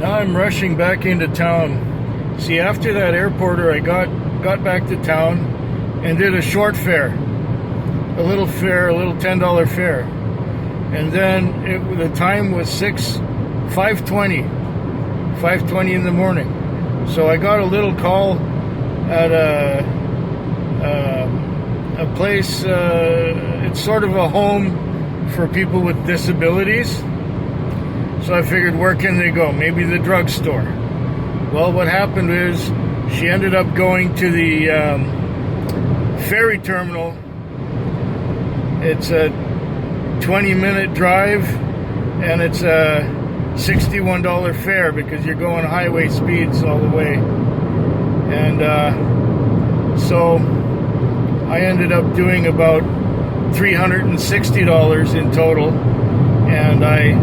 Now I'm rushing back into town. See, after that airporter, I got back to town and did a short fare, a little $10 fare, and then the time was 5:20 in the morning. So I got a little call at a place. It's sort of a home for people with disabilities. So I figured, where can they go? Maybe the drugstore. Well, what happened is she ended up going to the ferry terminal. It's a 20-minute drive, and it's a $61 fare because you're going highway speeds all the way. And so I ended up doing about $360 in total, and I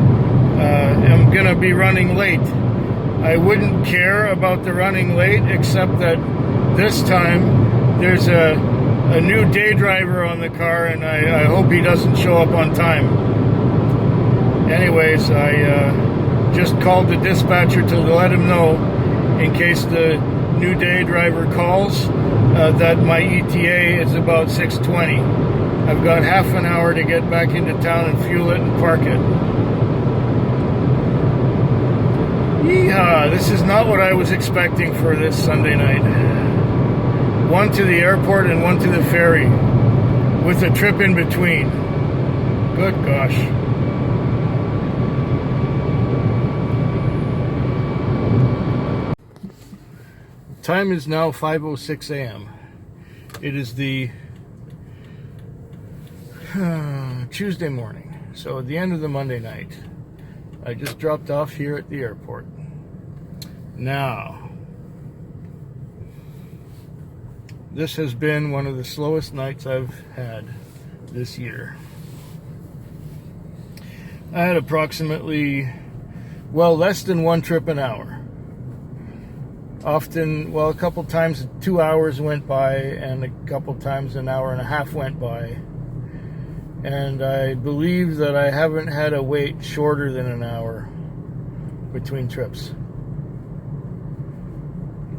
am going to be running late. I wouldn't care about the running late, except that this time there's a new day driver on the car, and I hope he doesn't show up on time. Anyways, I just called the dispatcher to let him know, in case the new day driver calls, that my ETA is about 6:20. I've got half an hour to get back into town and fuel it and park it. Yeehaw, this is not what I was expecting for this Sunday night. One to the airport and one to the ferry, with a trip in between. Good gosh. Time is now 5:06 a.m. It is the Tuesday morning, so at the end of the Monday night. I just dropped off here at the airport. Now, this has been one of the slowest nights I've had this year. I had approximately, less than one trip an hour. Often, a couple times 2 hours went by, and a couple times an hour and a half went by. And I believe that I haven't had a wait shorter than an hour between trips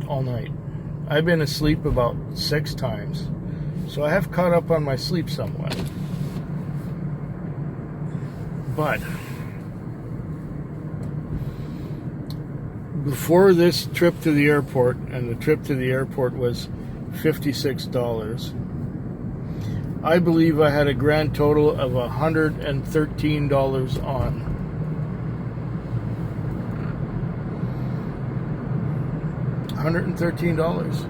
all night. I've been asleep about 6 times, so I have caught up on my sleep somewhat. But before this trip to the airport, and the trip to the airport was $56, I believe I had a grand total of $113 on. $113.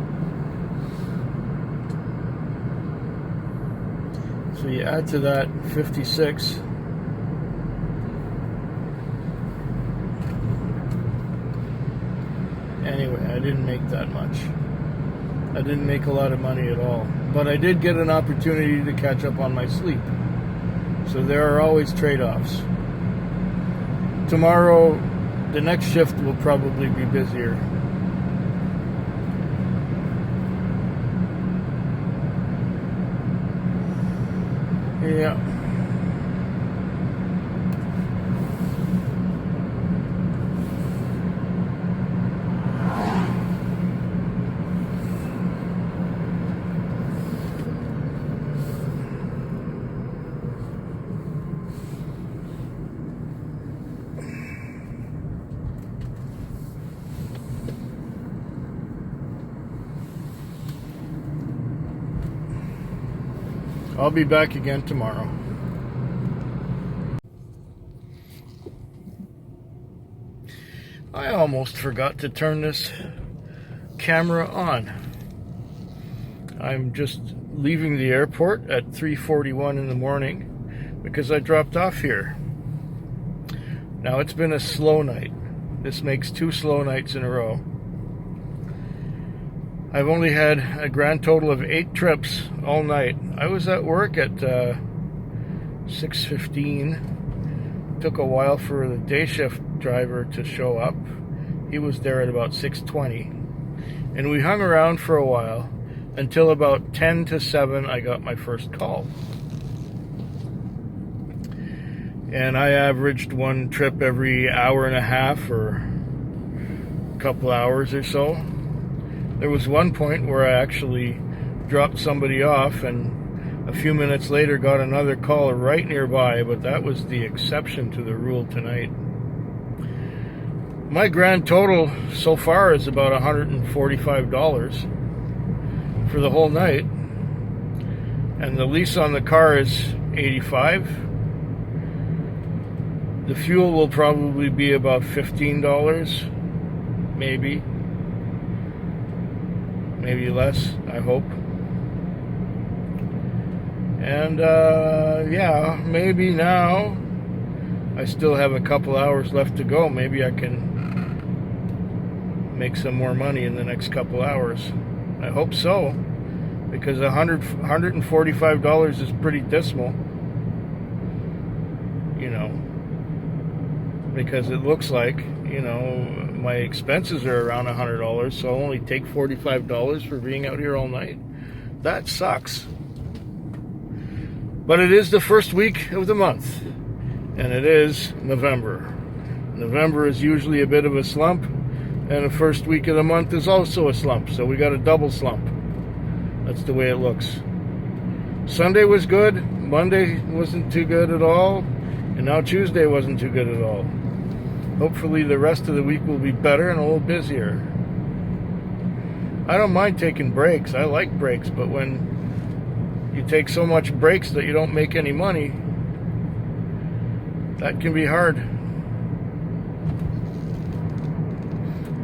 So you add to that 56. Anyway, I didn't make that much. I didn't make a lot of money at all. But I did get an opportunity to catch up on my sleep. So there are always trade-offs. Tomorrow, the next shift will probably be busier. Yeah. I'll be back again tomorrow. I almost forgot to turn this camera on. I'm just leaving the airport at 3:41 in the morning because I dropped off here. Now, it's been a slow night. This makes 2 slow nights in a row. I've only had a grand total of 8 trips all night. I was at work at 6:15. Took a while for the day shift driver to show up. He was there at about 6:20. And we hung around for a while until about 10 to 7 I got my first call. And I averaged 1 trip every hour and a half or couple hours or so. There was one point where I actually dropped somebody off and a few minutes later got another call right nearby, but that was the exception to the rule tonight. My grand total so far is about $145 for the whole night, and the lease on the car is $85. The fuel will probably be about $15, maybe less, I hope. And yeah, maybe now I still have a couple hours left to go. Maybe I can make some more money in the next couple hours. I hope so, because $145 is pretty dismal, you know, because it looks like, you know, my expenses are around $100, so I'll only take $45 for being out here all night. That sucks. But it is the first week of the month, and it is November. November is usually a bit of a slump, and the first week of the month is also a slump, so we got a double slump. That's the way it looks. Sunday was good, Monday wasn't too good at all, and now Tuesday wasn't too good at all. Hopefully the rest of the week will be better and a little busier. I don't mind taking breaks. I like breaks, but when you take so much breaks that you don't make any money, that can be hard.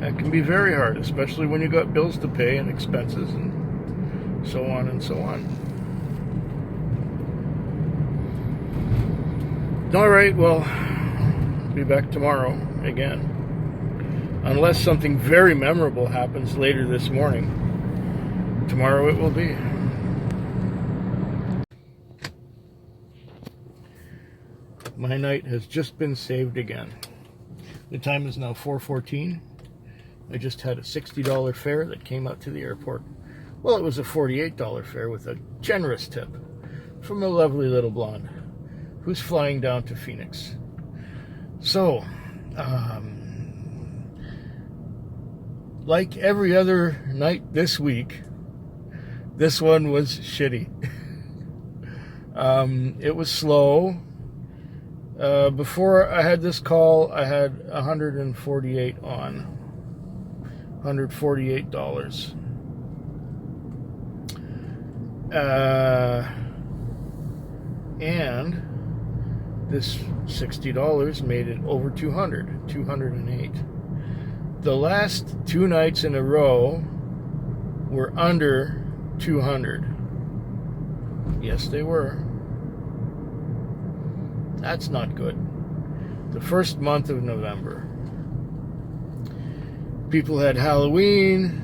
That can be very hard, especially when you got bills to pay and expenses and so on and so on. All right, well, I'll be back tomorrow again. Unless something very memorable happens later this morning. Tomorrow it will be. My night has just been saved again. The time is now 4:14. I just had a $60 fare that came out to the airport. Well, it was a $48 fare with a generous tip from a lovely little blonde who's flying down to Phoenix. So, like every other night this week, this one was shitty. It was slow. Before I had this call, I had $148 on. $148. And this $60 made it over 208. The last two nights in a row were under 200. Yes, they were. That's not good. The first month of November. People had Halloween.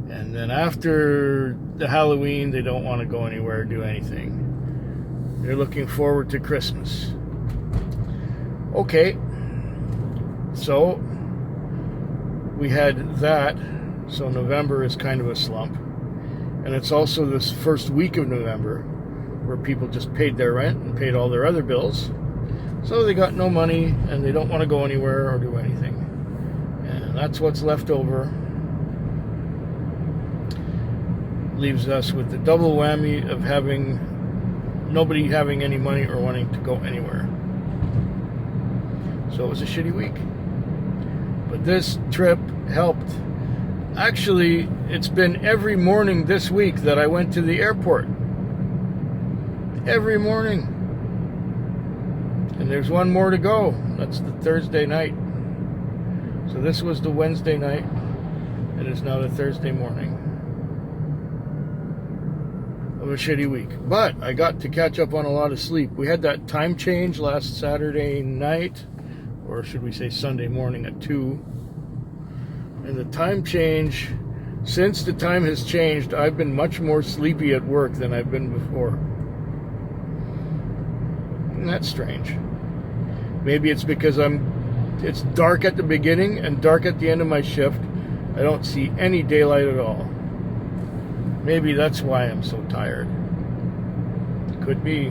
And then after the Halloween, they don't want to go anywhere or do anything. They're looking forward to Christmas. Okay. So, we had that. So November is kind of a slump. And it's also this first week of November where people just paid their rent and paid all their other bills. So they got no money and they don't want to go anywhere or do anything. And that's what's left over. Leaves us with the double whammy of nobody having any money or wanting to go anywhere. So it was a shitty week. But this trip helped. Actually, it's been every morning this week that I went to the airport. Every morning. And there's one more to go. That's the Thursday night. So this was the Wednesday night. It is now the Thursday morning of a shitty week. But I got to catch up on a lot of sleep. We had that time change last Saturday night, or should we say Sunday morning at 2. And the time change, since the time has changed, I've been much more sleepy at work than I've been before. And that's strange. Maybe it's because it's dark at the beginning and dark at the end of my shift. I don't see any daylight at all. Maybe that's why I'm so tired. Could be.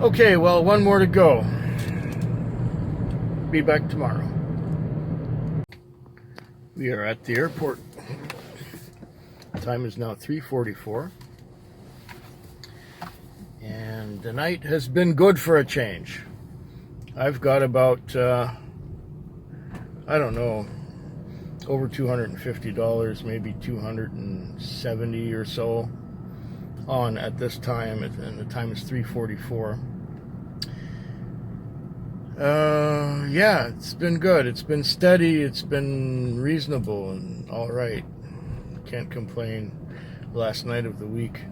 Okay, well, one more to go. Be back tomorrow. We are at the airport. Time is now 3:44. And the night has been good for a change. I've got about, I don't know, over $250, maybe $270 or so on at this time, and the time is 3:44. Yeah, it's been good. It's been steady. It's been reasonable and all right. Can't complain. Last night of the week,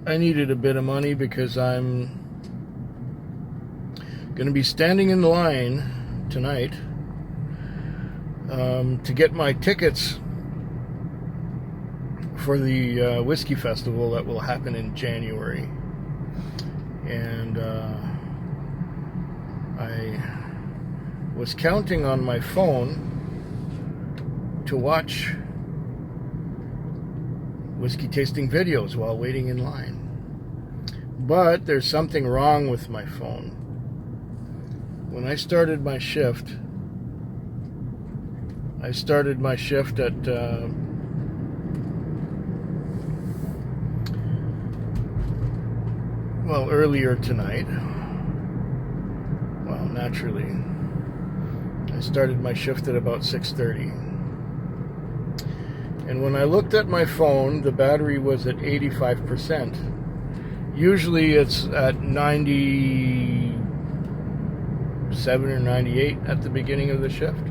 I needed a bit of money because I'm going to be standing in the line tonight to get my tickets for the whiskey festival that will happen in January. And I was counting on my phone to watch whiskey tasting videos while waiting in line. But there's something wrong with my phone. When I started my shift, at earlier tonight. Well, naturally, I started my shift at about 6:30. And when I looked at my phone, the battery was at 85%. Usually it's at 97 or 98 at the beginning of the shift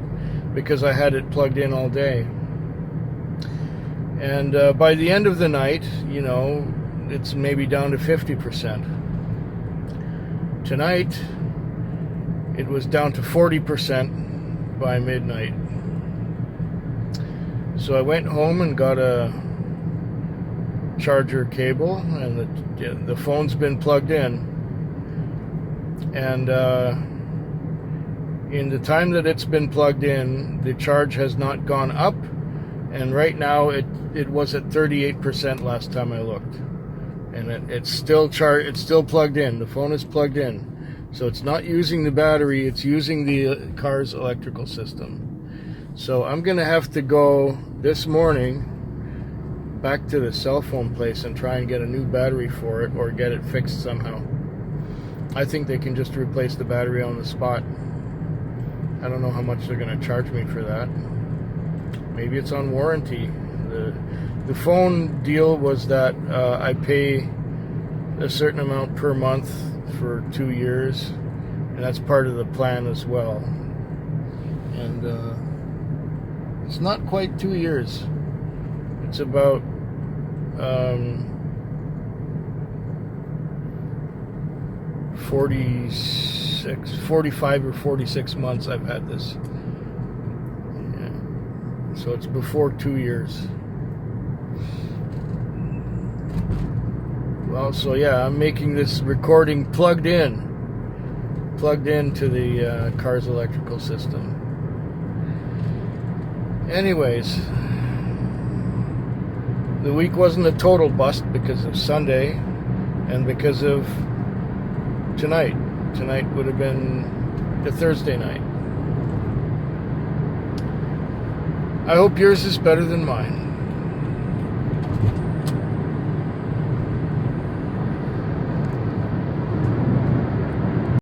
because I had it plugged in all day. And by the end of the night, it's maybe down to 50%. Tonight, it was down to 40% by midnight. So I went home and got a charger cable, and the phone's been plugged in. And in the time that it's been plugged in, the charge has not gone up, and right now it was at 38% last time I looked. And it's still plugged in. The phone is plugged in. So it's not using the battery, it's using the car's electrical system. So I'm going to have to go this morning back to the cell phone place and try and get a new battery for it or get it fixed somehow. I think they can just replace the battery on the spot. I don't know how much they're going to charge me for that. Maybe it's on warranty. The phone deal was that I pay a certain amount per month for 2 years, and that's part of the plan as well. And it's not quite 2 years. It's about 45 or 46 months I've had this. Yeah. So it's before 2 years. Well, so yeah, I'm making this recording plugged into the car's electrical system. Anyways, the week wasn't a total bust because of Sunday and because of tonight. Tonight would have been the Thursday night. I hope yours is better than mine.